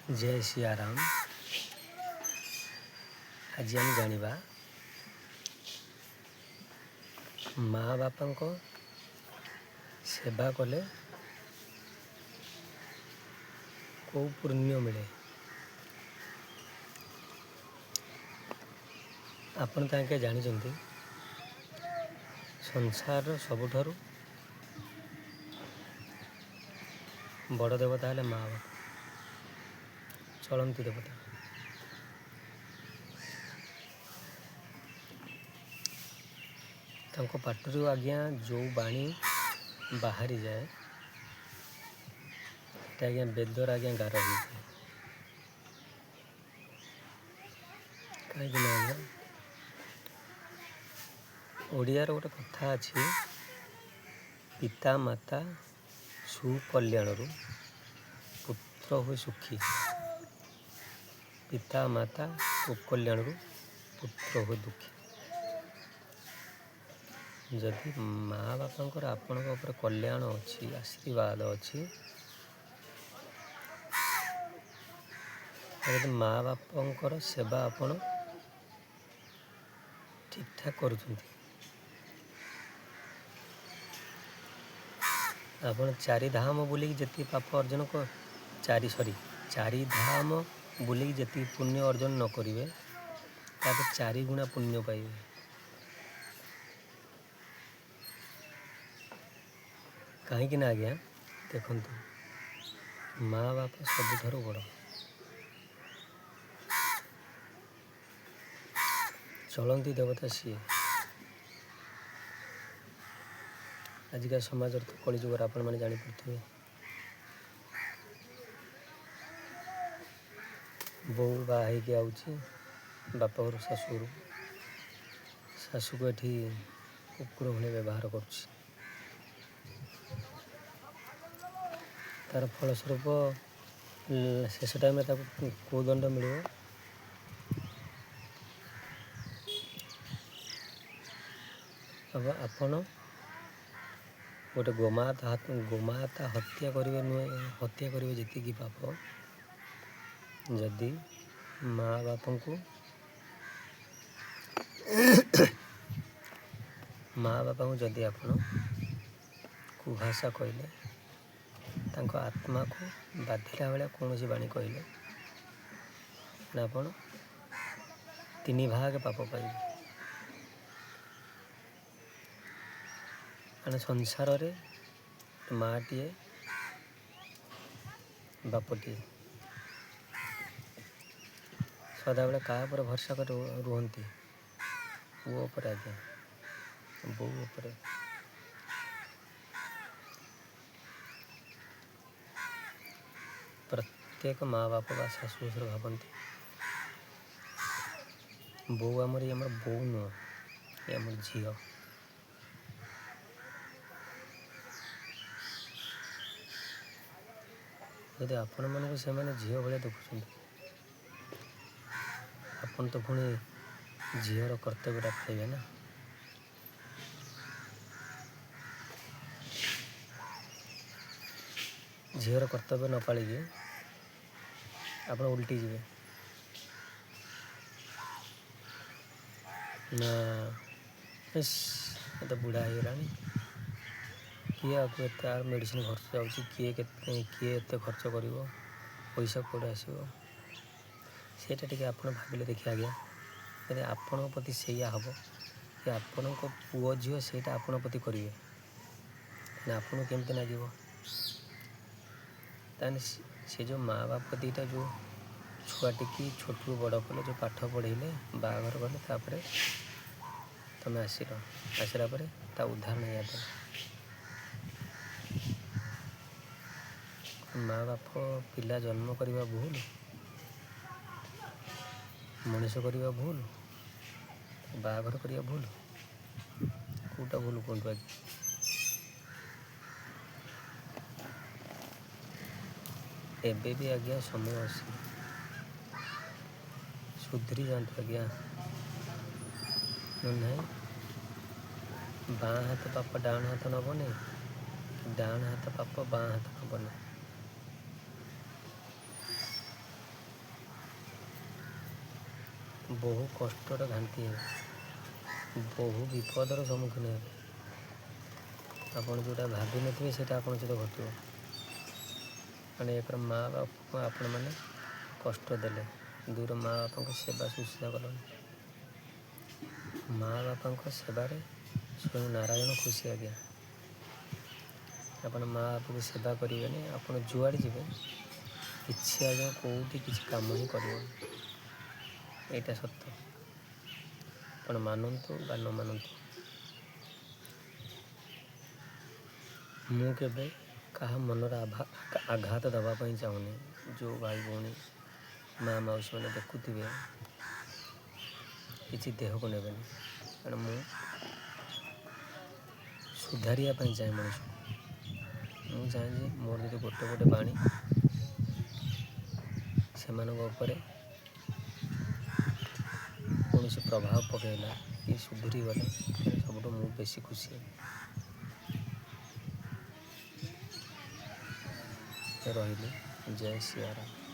जय सियाराम। आज आम जानिबा माँ बापा को सेवा कले को पुण्य मिले। आपण ताके जानिचंती संसार सबुठारु बड़ देवता हेले माँ बाप, चलंती देवता। तांको पाटरू आज्ञा जो बाणी बाहरी जाए आज्ञा बेदर आज्ञा गार हो जाए। कहीं आज्ञा ओडियार गोटे कथा अच्छी, पिता माता सुकल्याणरू पुत्र हुए सुखी। पिता माता सुकल्याणरू पुत्र हुए दुखी। जदि माँ बापांकर आपण कल्याण अच्छी, आशीर्वाद अच्छी, जदि माँ बापांकर सेवा आपण ठीक ठाक करुछंती, आपण चारि धाम बुलिक जति पाप अर्जन कर चारि धाम बुलिक जति पुण्य अर्जन न करिवे ताके 4 गुणा पुण्य पाइबे। कहीं ना आज्ञा देखंतु माँ बाप सबुठारु बड़, चलंती देवता सीए। आजिका समाज तो कलिजुगर आपण मैंने जापे बो बाहर के आउची बापा घर शाशुर शाशु को एठी कुकुर भाई व्यवहार करुच्ची। तार फलस्वरूप शेष टाइम को दंड मिले अब आपण गोटे गोमाता हत्या करेंगे नुहे, हत्या करेंगे जी पाप जदि माँ बाप को माँ बापा को जदि आपण कुभाषा कहले तांको आत्मा को बाधिला भाया कौन सी बाणी कहले ना आपण 3 भाग पाप पाइबे। मान संसार रे माँटीए बापटीए सदाबले क्या पर भरसा कर रुहंती, पुओ पर आज्ञा बो पर। प्रत्येक माँ बाप बा शाशु शशुर भावती बो आमर बो नुह ये आम झी। यदि आपण मानक से झील भाया देखुं आपन तो पुणी झीर कर्तव्यटा पाइबे ना। झीर कर्तव्य न पालिके आप उल्टी जीवे ना तो बुढ़ा हो गला किए आपको तार मेडिसिन खर्च जाऊँगी किए एत खर्च कर पैसा कौटे आसो सेटा टे आप भाविले देखिए आज्ञा यदि आपण प्रति से हम कि आपण पुओ झील से आपण प्रति करेंगे ना आपन केमती लगे ताने से जो माँ बाप दीटा जो छुआटी छोटू बड़ कले जो पाठ पढ़ेले बाहर गले तापर तुम आसला पर ता उद्धार नहीं आता। माँ बाप पिला जन्म करवा भूल, मनीष करवा भूल, बाहर करवा भूल, कौटा भूल कहतु आज एबे भी आज्ञा समय आसी सुधरी जातु आज्ञा ना बाँ हाथ पाप डाण हाथ नबने डाण हाथ पाप बाँ हाथ नबने। ବହୁ କଷ୍ଟରେ ଘାଣ୍ଟି ହେବେ, ବହୁ ବିପଦର ସମ୍ମୁଖୀନ ହେବେ। ଆପଣ ଯେଉଁଟା ଭାବିନଥିବେ ସେଇଟା ଆପଣଙ୍କ ସହିତ ଘଟିବ। ମାନେ ଏକର ମା ବାପାଙ୍କୁ ଆପଣମାନେ କଷ୍ଟ ଦେଲେ, ଦୁଇର ମା ବାପାଙ୍କ ସେବା ଶୁଶ୍ରୂଷା କଲେନି। ମା ବାପାଙ୍କ ସେବାରେ ସ୍ୱୟଂ ନାରାୟଣ ଖୁସି ଆଜ୍ଞା। ଆପଣ ମା ବାପାଙ୍କୁ ସେବା କରିବେନି, ଆପଣ ଯୁଆଡ଼େ ଯିବେ କିଛି ଆଜ୍ଞା କେଉଁଠି କିଛି କାମ ହିଁ କରିବନି। ଏଇଟା ସତ, ଆପଣ ମାନନ୍ତୁ ବା ନ ମାନନ୍ତୁ। ମୁଁ କେବେ କାହା ମନରେ ଆଘାତ ଦେବା ପାଇଁ ଚାହୁଁନି। ଯେଉଁ ଭାଇ ଭଉଣୀ ମା ମାଉସୀମାନେ ଦେଖୁଥିବେ କିଛି ଦେହକୁ ନେବେନି, କାରଣ ମୁଁ ସୁଧାରିବା ପାଇଁ ଚାହେଁ ମଣିଷକୁ। ମୁଁ ଚାହେଁ ଯେ ମୋର ଯଦି ଗୋଟେ ବାଣୀ ସେମାନଙ୍କ ଉପରେ କୌଣସି ପ୍ରଭାବ ପକାଇଲା କି ସୁଧୁରି ଗଲେ, ତାହେଲେ ସବୁଠୁ ମୁଁ ବେଶୀ ଖୁସି ହେବି। ରହିଲି, ଜୟ ସିୟାରାମ।